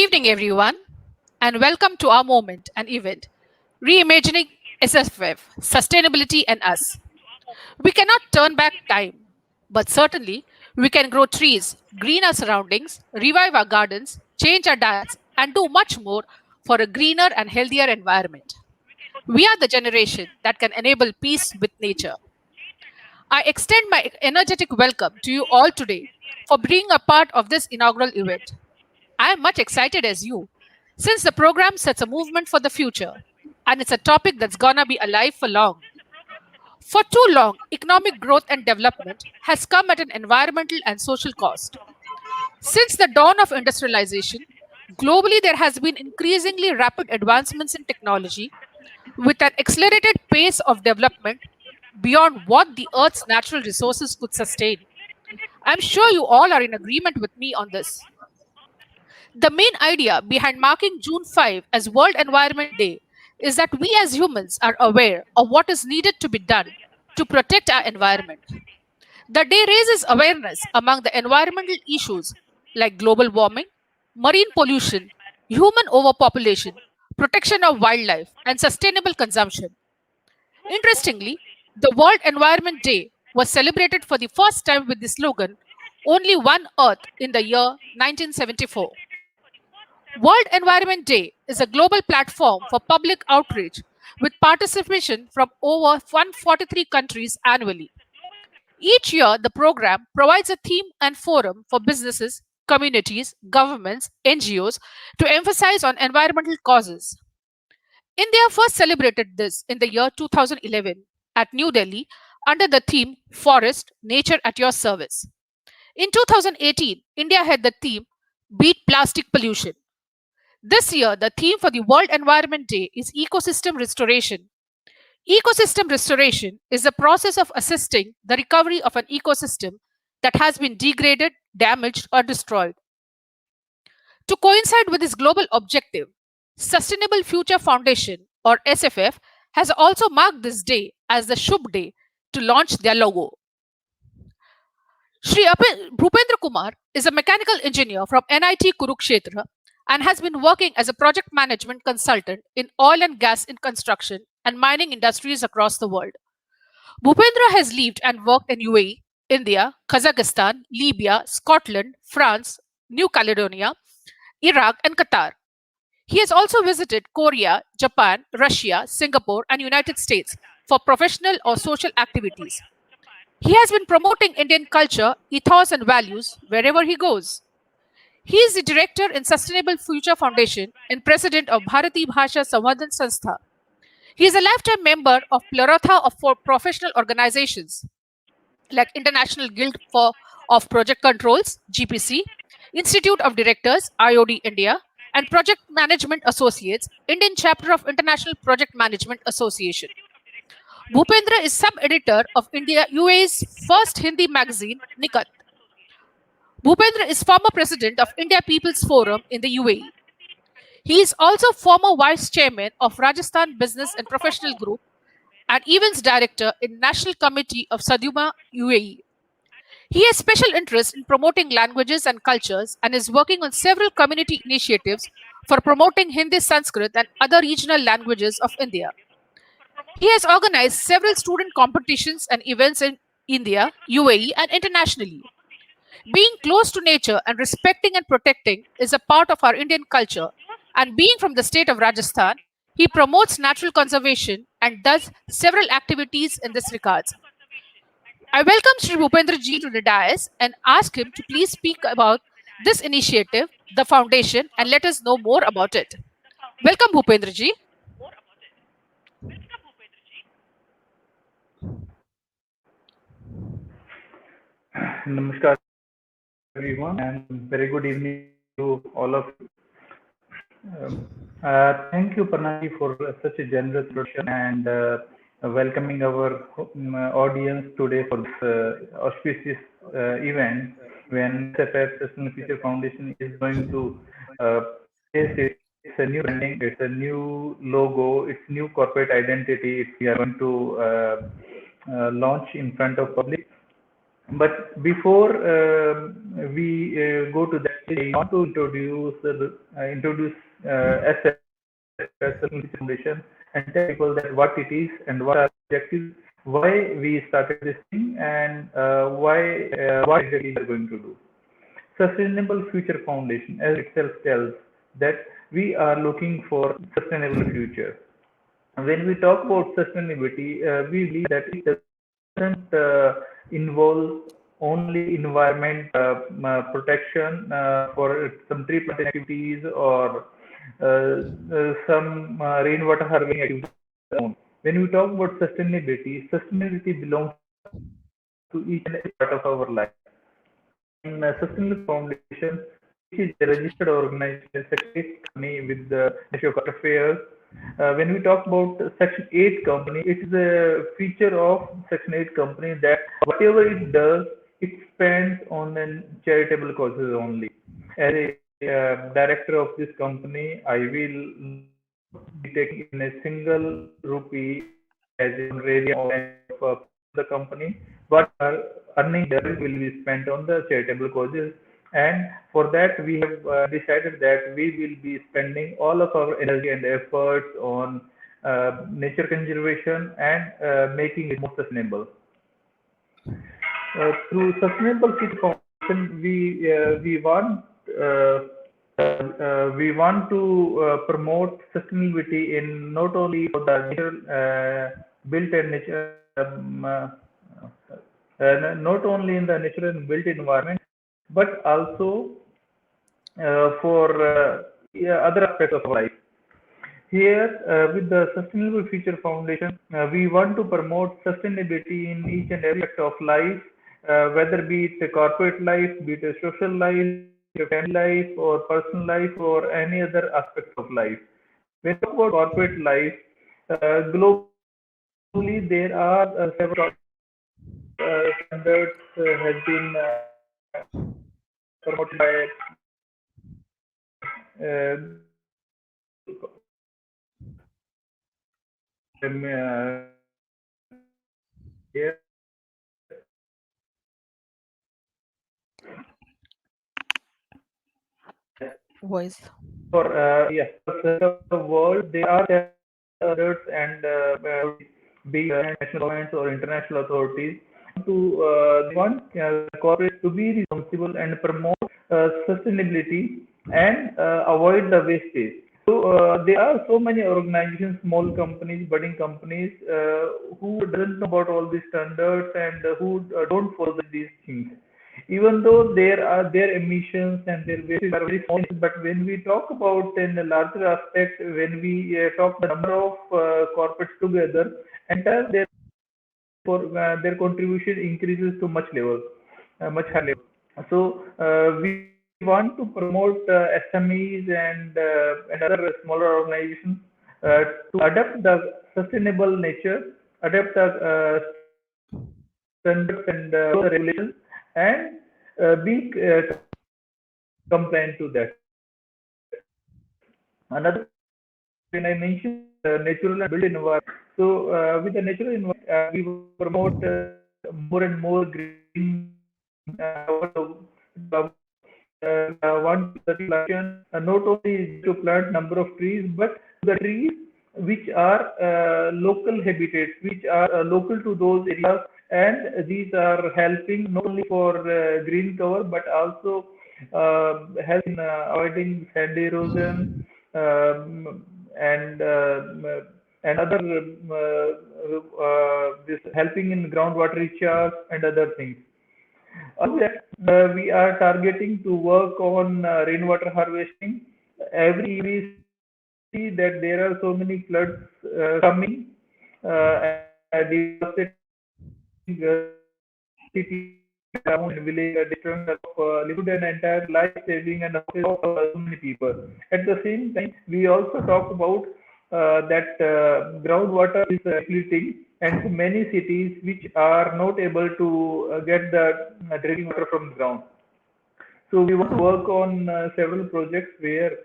evening, everyone, and welcome to our moment and event, Reimagining SFF, Sustainability and Us. We cannot turn back time, but certainly we can grow trees, green our surroundings, revive our gardens, change our diets, and do much more for a greener and healthier environment. We are the generation that can enable peace with nature. I extend my energetic welcome to you all today for being a part of this inaugural event. I am much excited as you, since the program sets a movement for the future, and it's a topic that's gonna be alive for long. For too long, economic growth and development has come at an environmental and social cost. Since the dawn of industrialization, globally there has been increasingly rapid advancements in technology with an accelerated pace of development beyond what the Earth's natural resources could sustain. I'm sure you all are in agreement with me on this. The main idea behind marking June 5 as World Environment Day is that we as humans are aware of what is needed to be done to protect our environment. The day raises awareness among the environmental issues like global warming, marine pollution, human overpopulation, protection of wildlife, and sustainable consumption. Interestingly, the World Environment Day was celebrated for the first time with the slogan Only One Earth in the year 1974. World Environment Day is a global platform for public outreach with participation from over 143 countries annually. Each year, the program provides a theme and forum for businesses, communities, governments, NGOs to emphasize on environmental causes. India first celebrated this in the year 2011 at New Delhi under the theme Forest, Nature at Your Service. In 2018, India had the theme Beat Plastic Pollution. This year, the theme for the World Environment Day is ecosystem restoration. Ecosystem restoration is the process of assisting the recovery of an ecosystem that has been degraded, damaged, or destroyed. To coincide with this global objective, Sustainable Future Foundation, or SFF, has also marked this day as the Shubh Day to launch their logo. Bhupendra Kumar is a mechanical engineer from NIT Kurukshetra and has been working as a project management consultant in oil and gas in construction and mining industries across the world. Bhupendra has lived and worked in UAE, India, Kazakhstan, Libya, Scotland, France, New Caledonia, Iraq, and Qatar. He has also visited Korea, Japan, Russia, Singapore, and United States for professional or social activities. He has been promoting Indian culture, ethos, and values wherever he goes. He is the director in Sustainable Future Foundation and president of Bharati Bhasha Samvardhan Sanstha. He is a lifetime member of plethora of professional organizations like International Guild of Project Controls, GPC, Institute of Directors, IOD India, and Project Management Associates, Indian chapter of International Project Management Association. Bhupendra is sub-editor of UAE's first Hindi magazine, Nikat. Bhupendra is former president of India People's Forum in the UAE. He is also former vice chairman of Rajasthan Business and Professional Group and events director in National Committee of Saduma UAE. He has special interest in promoting languages and cultures and is working on several community initiatives for promoting Hindi, Sanskrit, and other regional languages of India. He has organized several student competitions and events in India, UAE, and internationally. Being close to nature and respecting and protecting is a part of our Indian culture, and being from the state of Rajasthan, he promotes natural conservation and does several activities in this regard. I welcome Sri Bhupendra ji to the dais and ask him to please speak about this initiative, the foundation, and let us know more about it. Welcome, Bhupendra ji. Namaskar everyone and very good evening to all of you. Thank you Pranay for such a generous introduction and welcoming our audience today for this auspicious event when SFF Sustainable Future Foundation is going to place it's a new branding, it's a new logo, it's new corporate identity we are going to launch in front of public. But before we go to that, I want to introduce SF as a Foundation and tell people that what it is and what are the objectives, why we started this thing, and what exactly we are going to do. Sustainable Future Foundation, as itself tells, that we are looking for sustainable future. When we talk about sustainability, we believe that it doesn't involve only environment protection for some tree planting activities or some rainwater harvesting activities alone. When we talk about sustainability, sustainability belongs to each and every part of our life. And Sustainable Foundation, which is a registered organization, a Section 8 company with the Ministry of Current Affairs. When we talk about Section 8 company, it is a feature of Section 8 company that whatever it does, it spends on charitable causes only. As a director of this company, I will not be taking in a single rupee as a honorarium of the company. What our earning there will be spent on the charitable causes. And for that, we have decided that we will be spending all of our energy and efforts on nature conservation and making it more sustainable. Through Sustainable Future Foundation, we want to promote sustainability in not only for the natural built and nature not only in the natural and built environment, but also for other aspects of life. Here, with the Sustainable Future Foundation, we want to promote sustainability in each and every aspect of life, whether be it a corporate life, be it a social life, a family life, or personal life, or any other aspect of life. When we talk about corporate life, globally there are several standards has been promoted by here Voice. for the world, there are standards and be national governments or international authorities they want corporates to be responsible and promote sustainability and avoid the wastage. So there are so many organizations, small companies, budding companies, who doesn't know about all these standards and who don't follow these things. Even though their emissions and their wastes are very small, but when we talk about in a larger aspect, when we talk the number of corporates together, and their contribution increases to much higher level. So we want to promote SMEs and other smaller organizations to adapt the sustainable nature, adapt the standards and the regulations, and be compliant to that. Another, when I mentioned natural and built environment, so with the natural environment, we promote more and more green. Want the plantation not only to plant number of trees, but the trees which are local habitats, which are local to those areas, and these are helping not only for green cover but also help in avoiding sand erosion and other this helping in groundwater recharge and other things. Other than that, we are targeting to work on rainwater harvesting. Every year we see that there are so many floods coming and devastating city town and village destroying of livelihood and entire life saving and houses of so many people. At the same time, we also talk about that groundwater is depleting, and many cities which are not able to get the drinking water from the ground. So we want to work on several projects where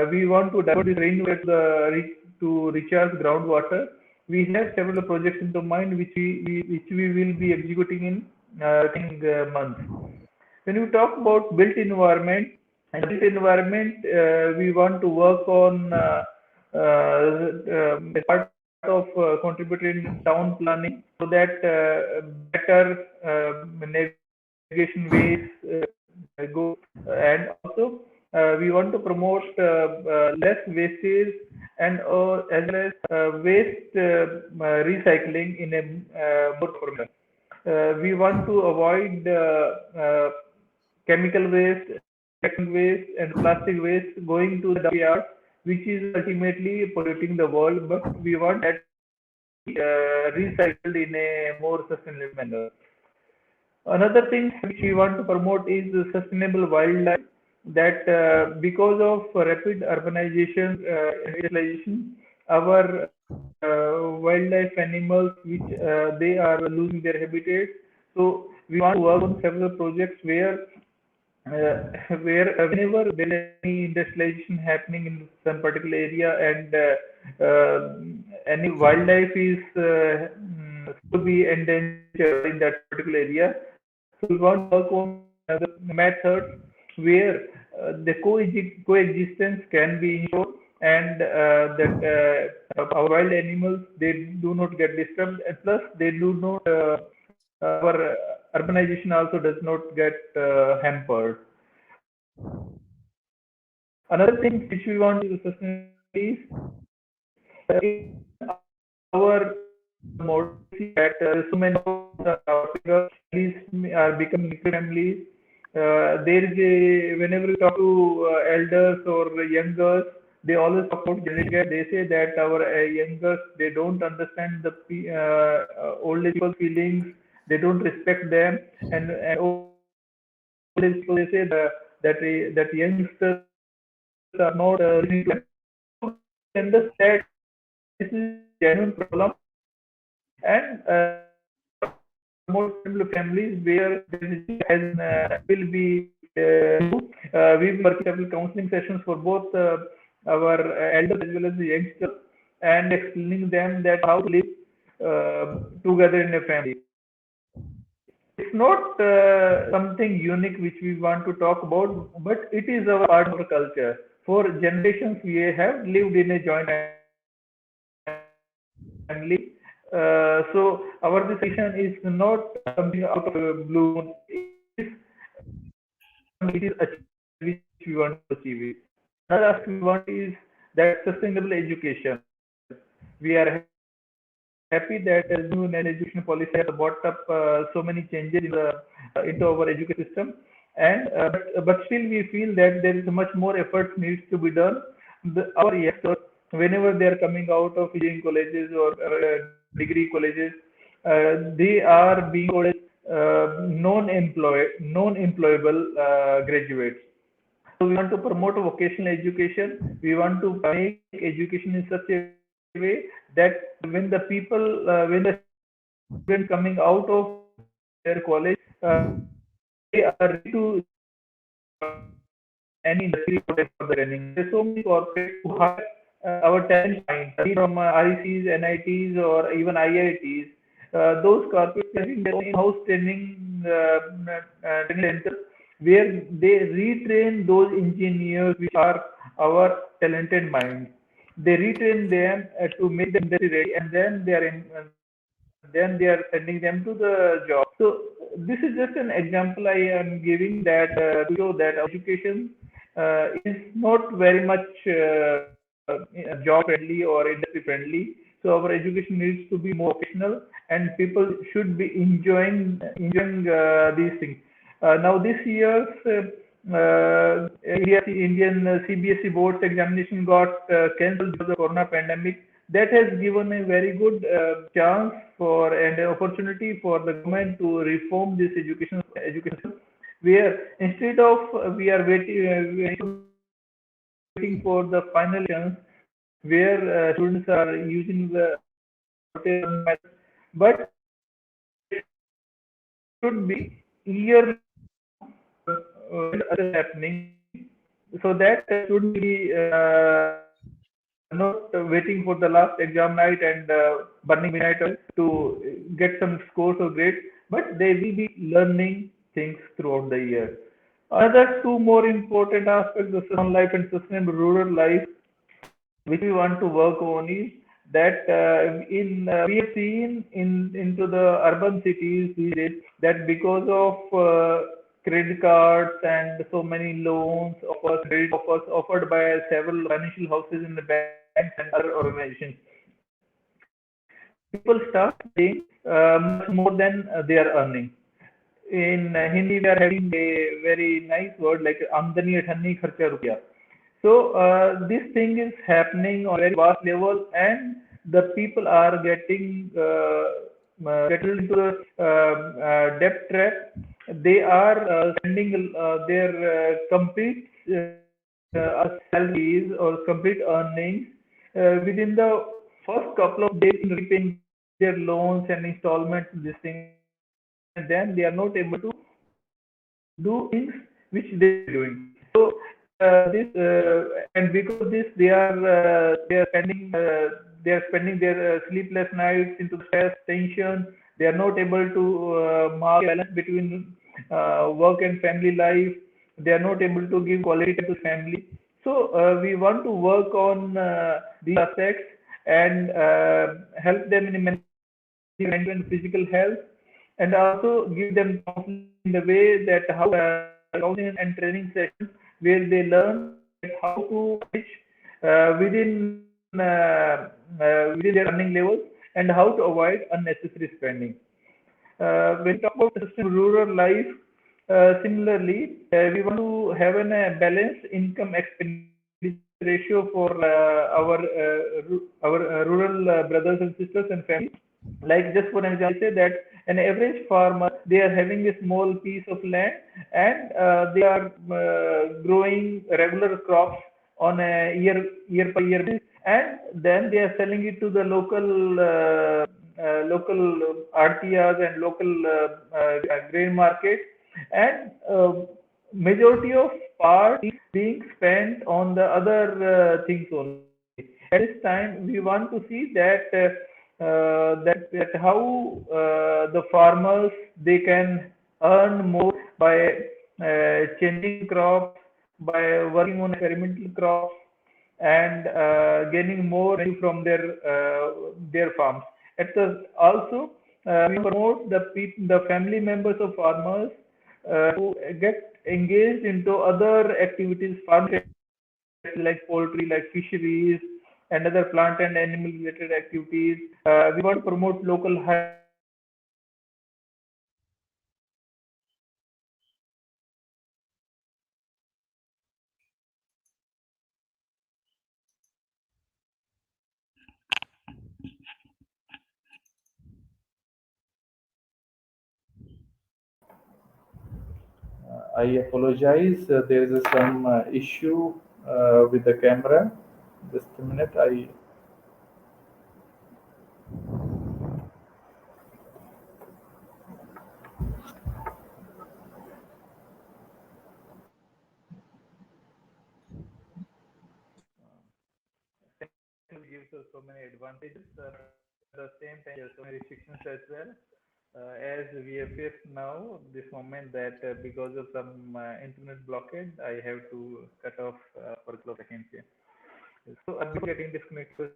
we want to divert this rainwater to recharge groundwater. We have several projects in the mind which we will be executing in coming months. When we talk about built environment, and built environment, we want to work on as part of contributing town planning so that better navigation ways go, and also we want to promote less wastage and as well as waste recycling in a more proper manner. We want to avoid chemical waste, electronic waste, and plastic waste going to the dump which is ultimately polluting the world. But we want that recycled in a more sustainable manner. Another thing which we want to promote is sustainable wildlife. That because of rapid urbanization and industrialization, our wildlife animals, which they are losing their habitats. So we want to work on several projects where whenever there is any industrialization happening in some particular area and any wildlife is to be endangered in that particular area, so we want to work on the methods where the coexistence can be ensured and that our wild animals they do not get disturbed and plus they do not our urbanization also does not get hampered. Another thing which we want to sustainability is in our modern see that so many of our families are becoming nuclear families. There is a whenever we talk to elders or youngers, they always talk about generating gap. They say that our youngers they don't understand the old age people's feelings. They don't respect them, and old age people they say that youngsters are not listening to them. So we understand this is a genuine problem and we want to promote sustainable families where there is as will be we will work several counseling sessions for both our elders as well as the youngsters and explaining them that how to live together in a family. It's not something unique which we want to talk about, but it is our part of our culture. For generations, we have lived in a joint family. So our decision is not something out of a blue moon. It is achieved which we want to achieve it. Another aspect we want is that sustainable education. We are happy that new national education policy has brought up so many changes into our education system. And but still we feel that there is much more effort needs to be done. Our youngsters, whenever they are coming out of engineering colleges or degree colleges, they are being called as non-employable graduates. So we want to promote vocational education. We want to make education in such a way that when the people, when the students coming out of their college, they are ready to join any industry for the training. There are so many corporates who hire our talent minds, be it from RECs, NITs, or even IITs. Those corporates are having their own in-house training centers where they retrain those engineers which are our talented minds. They retrain them to make them industry ready, and then they are sending them to the job. So this is just an example I am giving that to show that our education is not very much job friendly or industry friendly. So our education needs to be more vocational, and people should be enjoying these things. Now this year's Indian CBSE board's examination got cancelled because of Corona pandemic. That has given a very good chance for and an opportunity for the government to reform this education system, where instead of we are waiting for the final elections where students are using the rotation method, but there should be yearly when happening so that students will be not waiting for the last exam night and burning midnight oil to get some scores or grades. but they will be learning things throughout the year. Another two more important aspects of sustainable life and sustainable rural life which we want to work on is that in we have seen in into the urban cities these days that because of credit cards and so many loans offers, credit offers offered by several financial houses in the banks and other organizations, people start paying much more than they are earning. In Hindi, we are having a very nice word like amdani athani kharcha rupiya. So this thing is happening on a very vast level, and the people are getting settled into the debt trap. They are spending their complete salaries or complete earnings within the first couple of days in repaying their loans and installments, this thing, and then they are not able to do things which they should be doing. So this and because of this, they are spending their sleepless nights into stress, tension. They are not able to mark balance between work and family life. They are not able to give quality time to family. So we want to work on these aspects and help them in mental and physical health, and also give them counseling in the way that how counseling and training sessions where they learn that how to manage within their earning levels and how to avoid unnecessary spending. When we talk about sustainable rural life, similarly, we want to have a balanced income expenditure ratio for our rural brothers and sisters and families. Like just for example, say that an average farmer, they are having a small piece of land, and they are growing regular crops on a year by year basis, and then they are selling it to the local RTRs and local grain markets, and majority of part is being spent on the other things only. At this time, we want to see that that how the farmers they can earn more by changing crops, by working on experimental crops, and gaining more value from their farms. Also, we promote the family members of farmers to get engaged into other activities, farm like poultry, like fisheries, and other plant and animal related activities. We want to promote local hunting and gathering and I apologize. There is some issue with the camera. Just a minute. I technology gives us so many advantages, but at the same time, there are so many restrictions as well. As we have faced now, this moment that because of some internet blockade, I have to cut off for a couple of seconds here. So, before getting disconnected,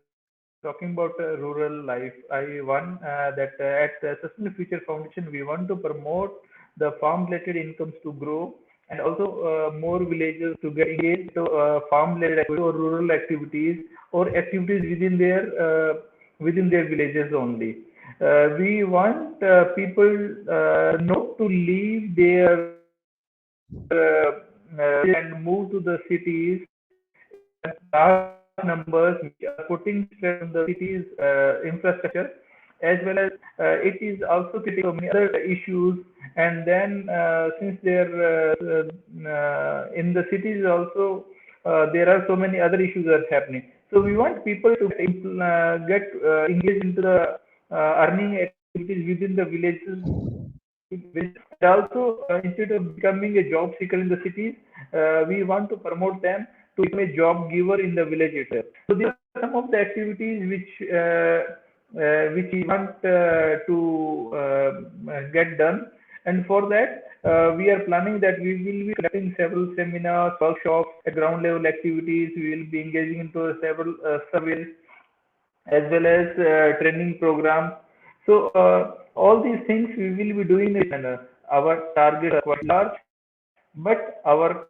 talking about rural life, I want that at Sustainable Future Foundation, we want to promote the farm-related incomes to grow, and also more villagers to get engaged to farm-related activities or rural activities or activities within their villages only. We want people not to leave their and move to the cities in large numbers, which are putting stress on the city's infrastructure, as well as it is also creating so many other issues. And then since they're in the cities also, there are so many other issues that are happening. So we want people to get engaged into the earning activities within the villages. And also, instead of becoming a job seeker in the cities, we want to promote them to become a job giver in the village itself. So these are some of the activities which which we want to get done. And for that, we are planning that we will be conducting several seminars, workshops, ground level activities. We will be engaging into several surveys as well as training programs. So all these things we will be doing in our targets are quite large, but our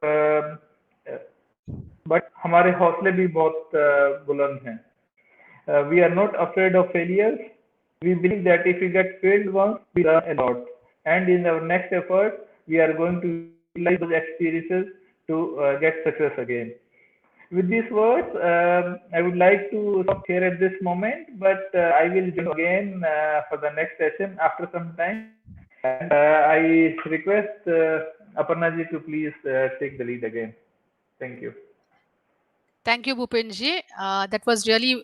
but हमारे हौसले भी बहुत बुलंद हैं. We are not afraid of failures. We believe that if we get failed once, we learn a lot. And in our next effort, we are going to utilize those experiences to get success again. With these words, I would like to stop here at this moment, but I will join again for the next session after some time. And I request Aparna ji to please take the lead again. Thank you. Thank you, Bhupenji. That was really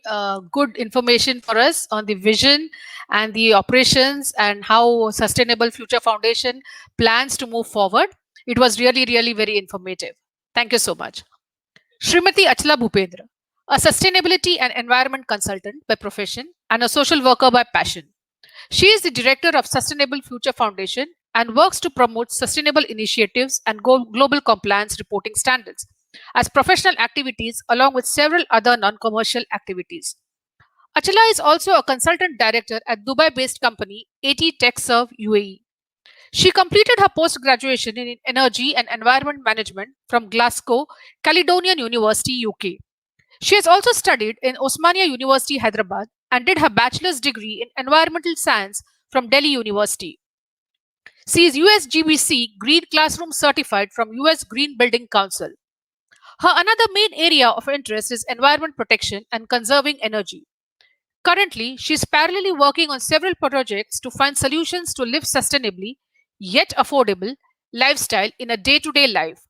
good information for us on the vision and the operations and how Sustainable Future Foundation plans to move forward. It was really, really very informative. Thank you so much. Srimati Achla Bhupendra, a sustainability and environment consultant by profession and a social worker by passion. She is the director of Sustainable Future Foundation and works to promote sustainable initiatives and global compliance reporting standards as professional activities along with several other non-commercial activities. Achala is also a consultant director at Dubai-based company AT TechServe UAE. She completed her post-graduation in energy and environment management from Glasgow, Caledonian University, UK. She has also studied in Osmania University, Hyderabad, and did her bachelor's degree in environmental science from Delhi University. She is USGBC Green Classroom certified from US Green Building Council. Her another main area of interest is environment protection and conserving energy. Currently, she is parallelly working on several projects to find solutions to live sustainably, yet affordable, lifestyle in a day-to-day life.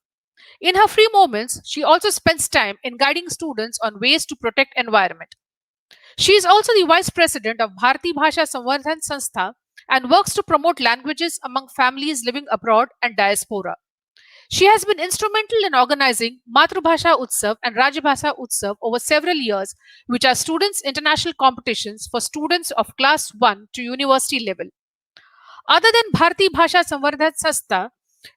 In her free moments, she also spends time in guiding students on ways to protect environment. She is also the vice president of Bharati Bhasha Samvardhan Sanstha and works to promote languages among families living abroad and diaspora. She has been instrumental in organizing Matrubhasha Utsav and Rajabhasha Utsav over several years, which are students' international competitions for students of class 1 to university level. Other than Bharati Bhasha Samvardhan Sanstha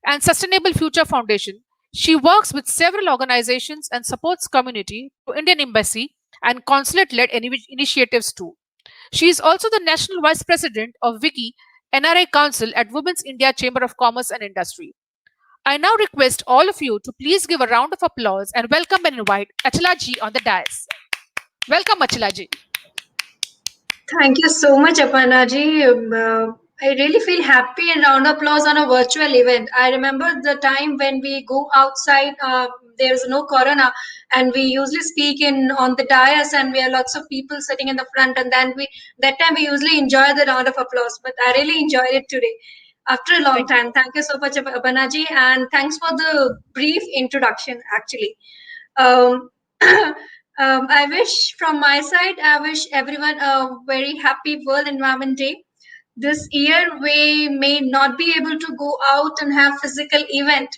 and Sustainable Future Foundation, she works with several organizations and supports community to Indian Embassy and consulate-led initiatives too. She is also the National Vice President of Wiki NRI Council at Women's India Chamber of Commerce and Industry. I now request all of you to please give a round of applause and welcome and invite Achala ji on the dais. Welcome, Achala ji. Thank you so much, Aparna ji. I really feel happy and round of applause on a virtual event. I remember the time when we go outside, there's no corona, and we usually speak in on the dais, and we have lots of people sitting in the front, and then that time we usually enjoy the round of applause. But I really enjoyed it today after a long time. Thank you so much, Aparna ji, and thanks for the brief introduction. Actually. Um, I wish from my side, I wish everyone a very happy World Environment Day. This year, we may not be able to go out and have physical event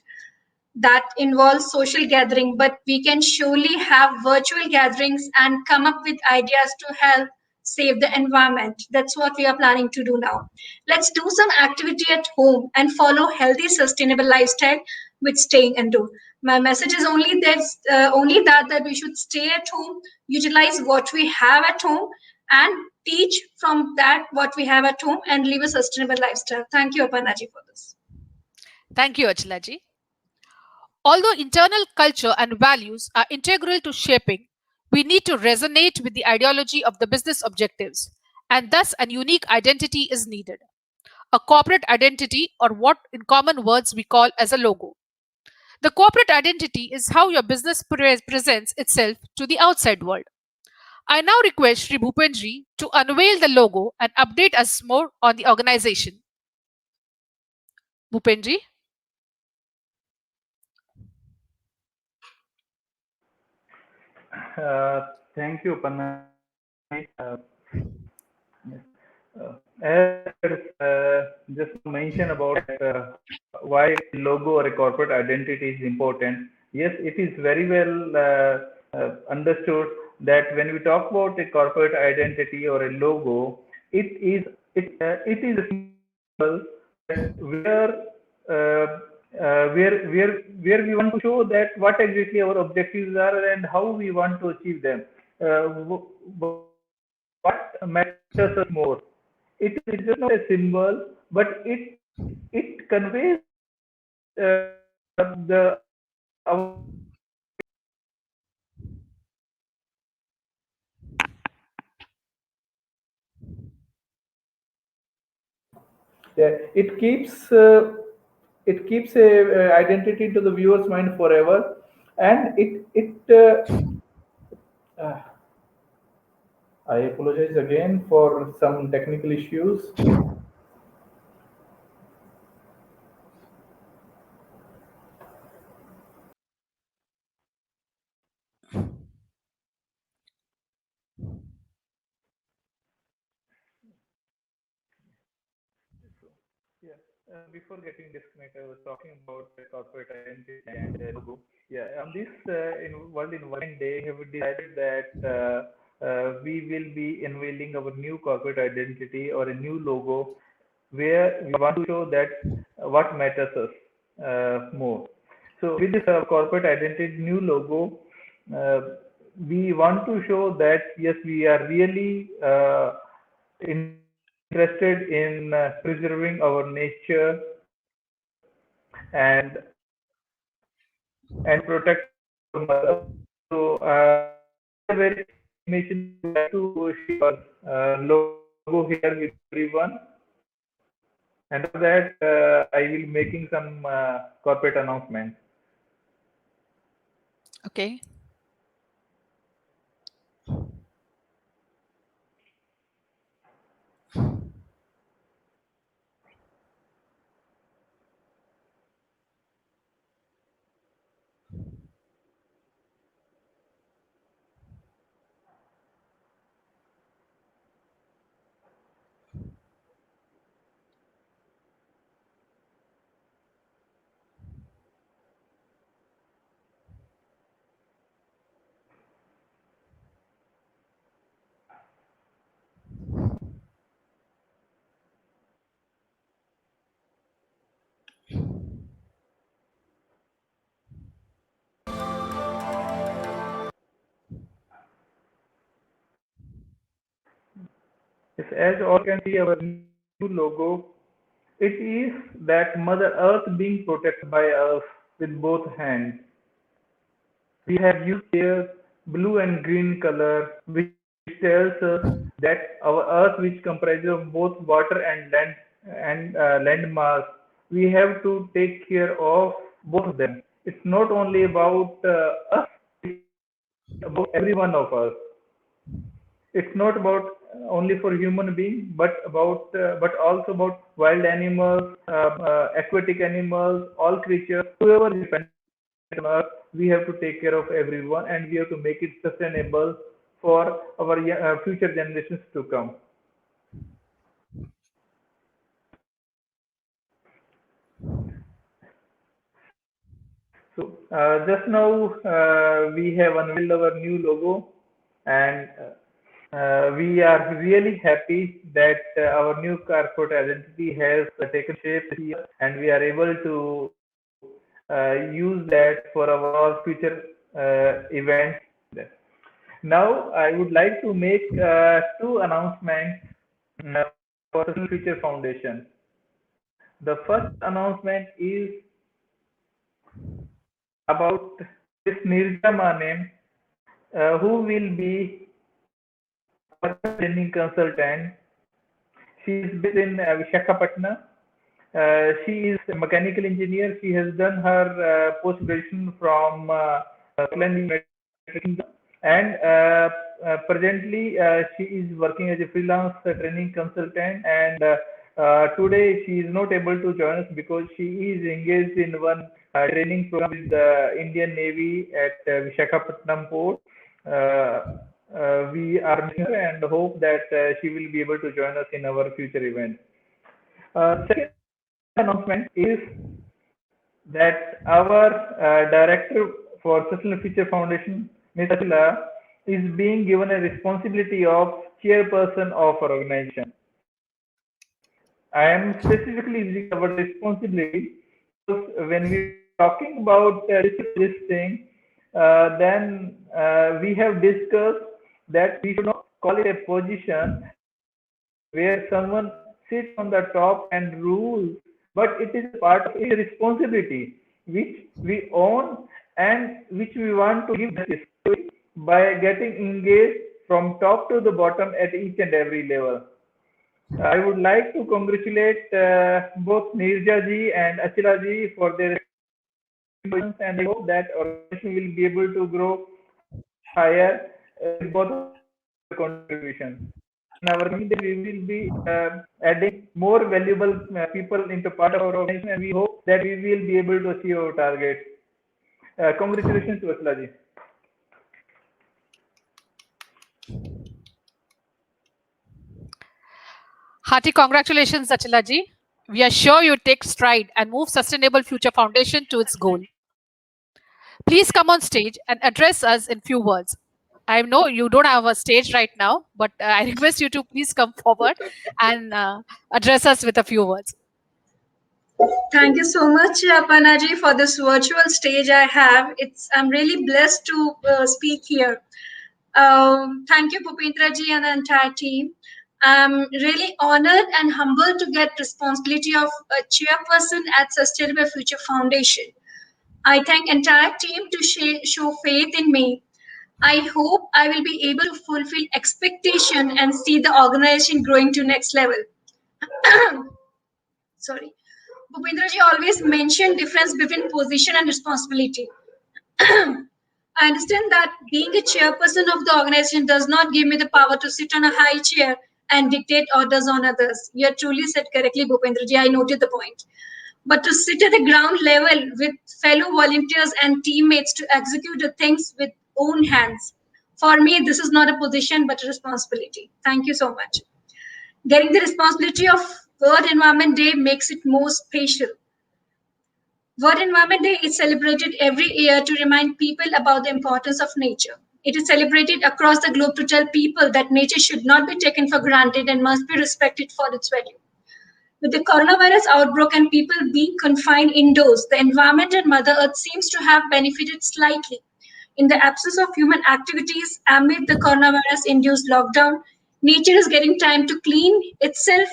that involves social gathering, but we can surely have virtual gatherings and come up with ideas to help save the environment. That's what we are planning to do now. Let's do some activity at home and follow healthy, sustainable lifestyle with staying indoor. My message is only that we should stay at home, utilize what we have at home, and teach from that what we have at home and live a sustainable lifestyle. Thank you, Aparna ji, for this. Thank you, Achala ji. Although internal culture and values are integral to shaping, we need to resonate with the ideology of the business objectives, and thus a unique identity is needed. A corporate identity, or what in common words we call as a logo. The corporate identity is how your business presents itself to the outside world. I now request Sri Bhupenji to unveil the logo and update us more on the organization. Bhupenji? Thank you, Panna. As just mention about why logo or a corporate identity is important. Yes, it is very well understood that when we talk about a corporate identity or a logo, it is a symbol that where we want to show that what exactly our objectives are and how we want to achieve them. What matters us more? It is just not a symbol, but it conveys the our yeah, it keeps a identity to the viewer's mind forever, and uh, I apologize again for some technical issues. Yeah. Before getting disconnected, I was talking about the corporate identity and logo. Yeah, on this in World Environment Day, we have decided that we will be unveiling our new corporate identity or a new logo, where we want to show that what matters us more. So with this corporate identity new logo, uh, we want to show that yes, we are really interested in preserving our nature and protect our mother. So a very mission to share logo here with everyone, and after that I will making some corporate announcements. Okay. Yes, as all can see our new logo, it is that Mother Earth being protected by us with both hands. We have used here blue and green color, which tells us that our Earth, which comprises of both water and land mass, we have to take care of both of them. It's not only about us; it's about every one of us. It's not about only for human being, but also about wild animals, aquatic animals, all creatures, whoever is dependent on us. We have to take care of everyone, and we have to make it sustainable for our future generations to come. So just now we have unveiled our new logo, and we are really happy that our new corporate identity has taken shape here, and we are able to use that for our future events. Now, I would like to make two announcements for Social Future Foundation. The first announcement is about this Nirja Manem, who will be our training consultant. She is based in Visakhapatnam. She is a mechanical engineer. She has done her post-graduation from Auckland University, and presently she is working as a freelance training consultant. And today she is not able to join us because she is engaged in one training program with the Indian Navy at Visakhapatnam port. We are missing her and hope that she will be able to join us in our future event. Second announcement is that our director for Social Future Foundation, Ms. Atila, is being given a responsibility of chairperson of our organization. I am specifically using the word responsibility because when we are talking about this thing, then we have discussed that we should not call it a position where someone sits on the top and rules, but it is part of a responsibility which we own and which we want to give justice by getting engaged from top to the bottom at each and every level. I would like to congratulate both Nirja ji and Achila ji for their contributions, and I hope that organization will be able to grow higher with both contributions. In our coming days, we will be adding more valuable people into part of our organization, and we hope that we will be able to achieve our target. Congratulations to Achila ji. Hearty congratulations, Achila ji. We are sure you take stride and move Sustainable Future Foundation to its goal. Please come on stage and address us in few words. I know you don't have a stage right now, but I request you to please come forward and address us with a few words. Thank you so much, Panaji, for this virtual stage I have. I'm really blessed to speak here. Thank you, Bhupendra ji and the entire team. I'm really honored and humbled to get responsibility of a chairperson at Sustainable Future Foundation. I thank entire team to show faith in me. I hope I will be able to fulfill expectation and see the organization growing to next level. Sorry. Bhupendra ji always mentioned difference between position and responsibility. I understand that being a chairperson of the organization does not give me the power to sit on a high chair and dictate orders on others. You have truly said correctly, Bhupendra ji. I noted the point. But to sit at the ground level with fellow volunteers and teammates to execute the things with own hands. For me, this is not a position but a responsibility. Thank you so much. Getting the responsibility of World Environment Day makes it more special. World Environment Day is celebrated every year to remind people about the importance of nature. It is celebrated across the globe to tell people that nature should not be taken for granted and must be respected for its value. With the coronavirus outbreak and people being confined indoors, the environment and Mother Earth seems to have benefited slightly. In the absence of human activities amid the coronavirus-induced lockdown, nature is getting time to clean itself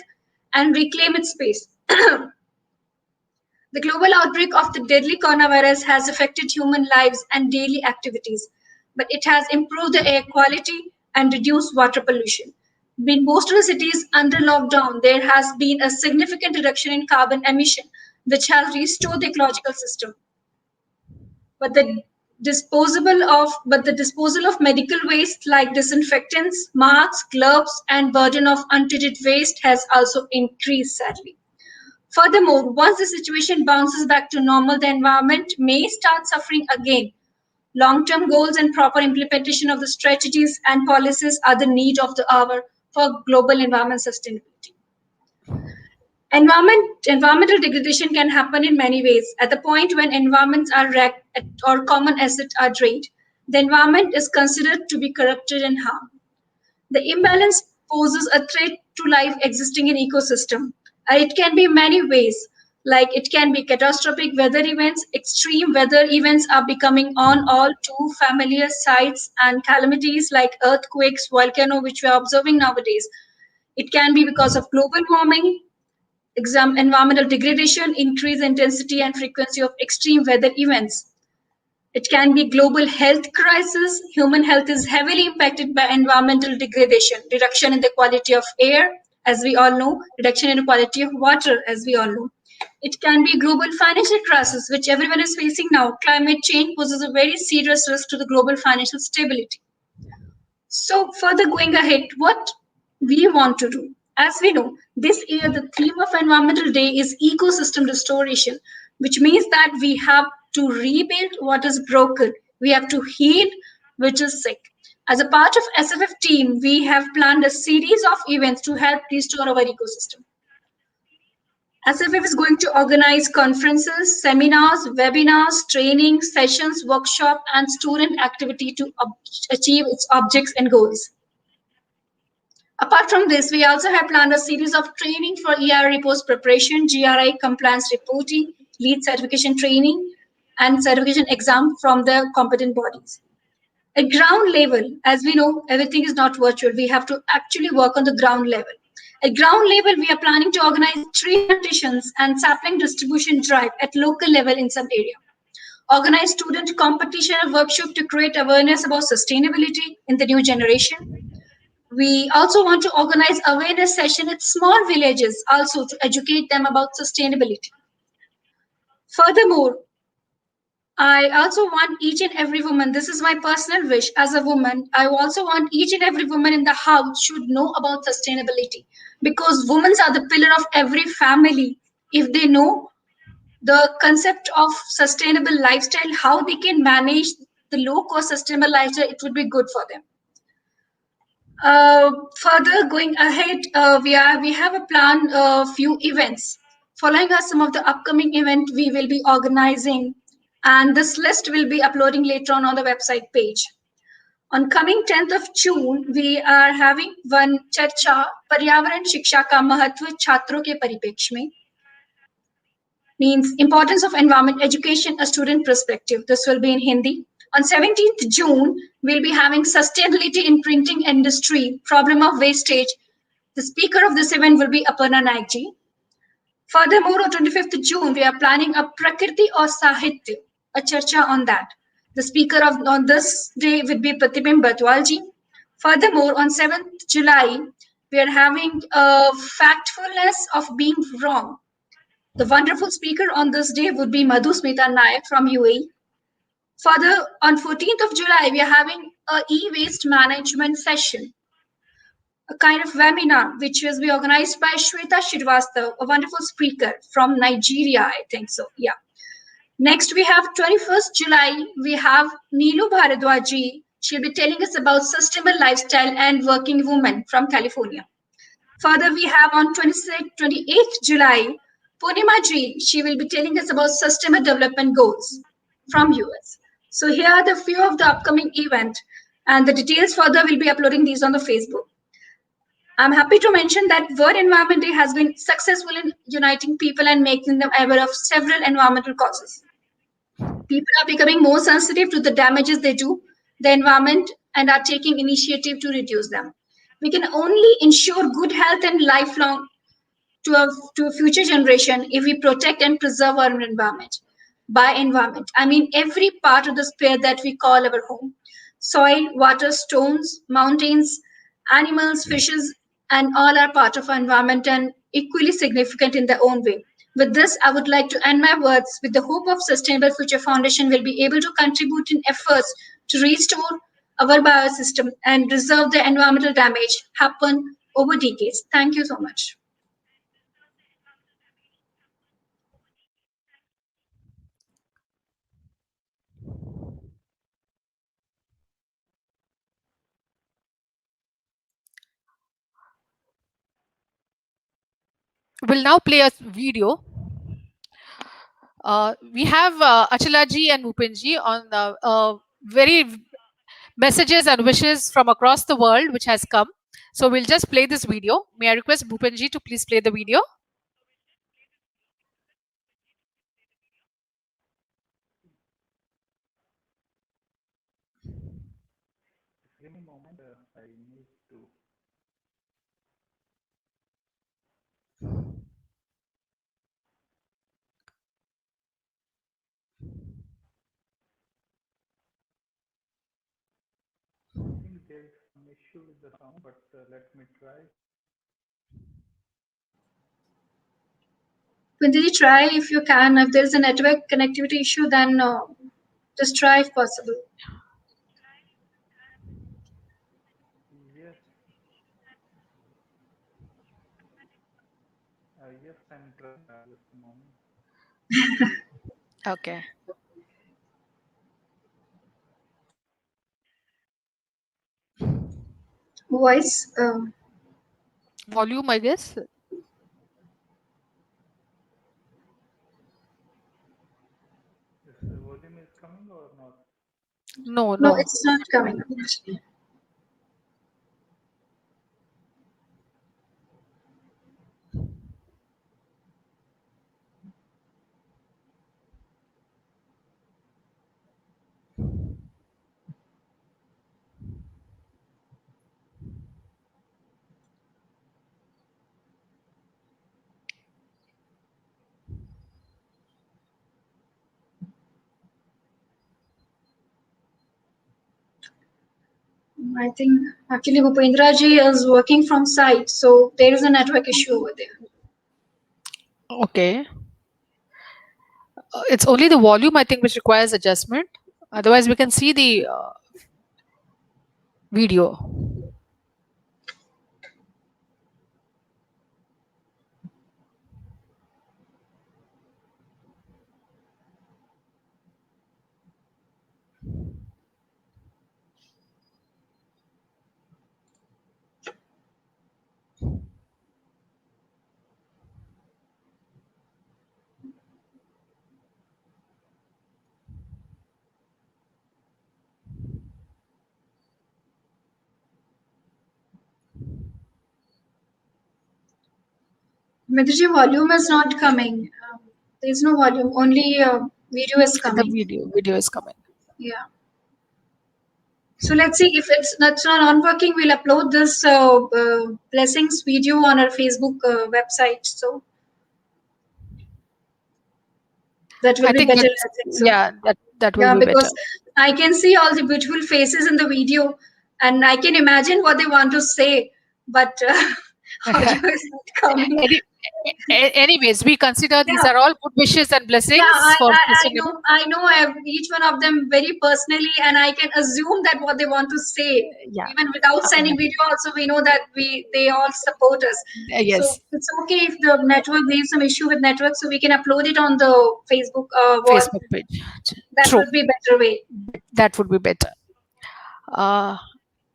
and reclaim its space. The global outbreak of the deadly coronavirus has affected human lives and daily activities, but it has improved the air quality and reduced water pollution. In most of the cities under lockdown, there has been a significant reduction in carbon emission, which has restored the ecological system. But the disposal of medical waste like disinfectants, masks, gloves, and burden of untreated waste has also increased sadly. Furthermore, once the situation bounces back to normal, the environment may start suffering again. Long-term goals and proper implementation of the strategies and policies are the need of the hour for global environment sustainability. Environmental degradation can happen in many ways. At the point when environments are wrecked or common assets are drained, the environment is considered to be corrupted and harmed. The imbalance poses a threat to life existing in ecosystem. It can be many ways, like it can be catastrophic weather events. Extreme weather events are becoming on all too familiar sights, and calamities like earthquakes, volcano, which we are observing nowadays. It can be because of global warming, environmental degradation, increased intensity and frequency of extreme weather events. It can be global health crisis. Human health is heavily impacted by environmental degradation, reduction in the quality of air, as we all know, reduction in the quality of water, as we all know. It can be global financial crisis, which everyone is facing now. Climate change poses a very serious risk to the global financial stability. So further going ahead, what we want to do. As we know, this year the theme of Environmental Day is ecosystem restoration, which means that we have to rebuild what is broken. We have to heal which is sick. As a part of SFF team, we have planned a series of events to help restore our ecosystem. SFF is going to organize conferences, seminars, webinars, training, sessions, workshop, and student activity to achieve its objects and goals. Apart from this, we also have planned a series of training for ERA post preparation, GRI compliance reporting, lead certification training, and certification exam from the competent bodies. At ground level, as we know, everything is not virtual. We have to actually work on the ground level. At ground level, we are planning to organize tree plantations and sapling distribution drive at local level in some area. Organize student competition and workshop to create awareness about sustainability in the new generation. We also want to organize awareness session at small villages also to educate them about sustainability. Furthermore, I also want each and every woman, this is my personal wish as a woman, I also want each and every woman in the house should know about sustainability because women are the pillar of every family. If they know the concept of sustainable lifestyle, how they can manage the low cost sustainable lifestyle, it would be good for them. Further going ahead, we have a plan few events. Following us some of the upcoming event we will be organizing, and this list will be uploading later on the website page. On coming 10th of June, we are having one चर्चा पर्यावरण शिक्षा का महत्व छात्रों के परिप्रेक्ष्य में, means importance of environment education, a student perspective. This will be in Hindi. On 17th June, we'll be having sustainability in printing industry, problem of wastage. The speaker of this event will be Aparna Naik ji. Furthermore, on 25th June, we are planning a Prakriti or Sahitya, a charcha on that. The speaker on this day will be Pratibim Batwal ji. Furthermore, on 7th July, we are having a factfulness of being wrong. The wonderful speaker on this day would be Madhu Smita Nayak from UAE. Further, on 14th of July, we are having a e-waste management session, a kind of webinar, which was be organized by Shweta Shrivastava, a wonderful speaker from Nigeria, I think so. Yeah. Next, we have 21st July, we have Neelu Bharadwaji. She'll be telling us about sustainable lifestyle and working woman from California. Further, we have on 28th July, Purnima ji, she will be telling us about sustainable development goals from US. So here are the few of the upcoming event, and the details further will be uploading these on the Facebook. I'm happy to mention that World Environment Day has been successful in uniting people and making them aware of several environmental causes. People are becoming more sensitive to the damages they do the environment and are taking initiative to reduce them. We can only ensure good health and lifelong to a future generation if we protect and preserve our environment. By environment, I mean every part of the sphere that we call our home. Soil, water, stones, mountains, animals, fishes, and all are part of our environment and equally significant in their own way. With this, I would like to end my words with the hope of Sustainable Future Foundation will be able to contribute in efforts to restore our biosystem and reserve the environmental damage happen over decades. Thank you so much. We'll now play a video. We have Achila ji and Bhupen ji on the very messages and wishes from across the world which has come. So we'll just play this video. May I request Bhupen ji to please play the video? Give me a moment. I need to. I think there's some issue with the sound, but let me try. Did you try if you can? If there's a network connectivity issue, then just try if possible. Yes. Yes, I'm trying. Just a moment. Okay. Voice. Volume, I guess. No, No, no. it's not coming up actually. I think actually Bhupendra ji is working from site, so there is a network issue over there. Okay. It's only the volume, I think, which requires adjustment. Otherwise, we can see the video. Mitra ji, volume is not coming. There's no volume, only video is The coming. video is coming. Yeah. So let's see if that's not working. We'll upload this blessings video on our Facebook website. So that will I be think better. that's, I think so. yeah, that will Yeah, be better. because I can see all the beautiful faces in the video, and I can imagine what they want to say, but audio is not coming. Anyways, we consider these Yeah. are all good wishes and Yeah, blessings for sustainable. I know each one of them very personally, and I can assume that what they want to say, Yeah. even without sending video. Also, we know that they all support us. So Yes. it's okay if the network there's some issue with network, so we can upload it on the Facebook wall. Facebook page. That True. would be better way. That would be better.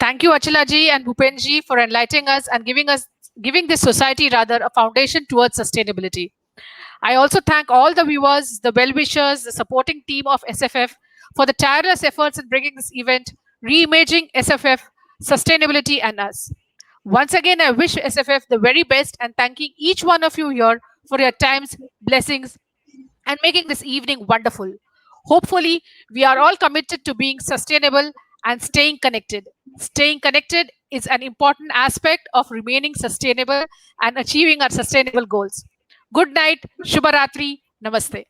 Thank you, Achila ji and Bhupen ji, for enlightening us and giving this society rather a foundation towards sustainability. I also thank all the viewers, the well-wishers, the supporting team of SFF for the tireless efforts in bringing this event, reimaging SFF, sustainability, and us. Once again, I wish SFF the very best and thanking each one of you here for your times, blessings, and making this evening wonderful. Hopefully, we are all committed to being sustainable and staying connected. Staying connected is an important aspect of remaining sustainable and achieving our sustainable goals. Good night, Shubharatri, Namaste.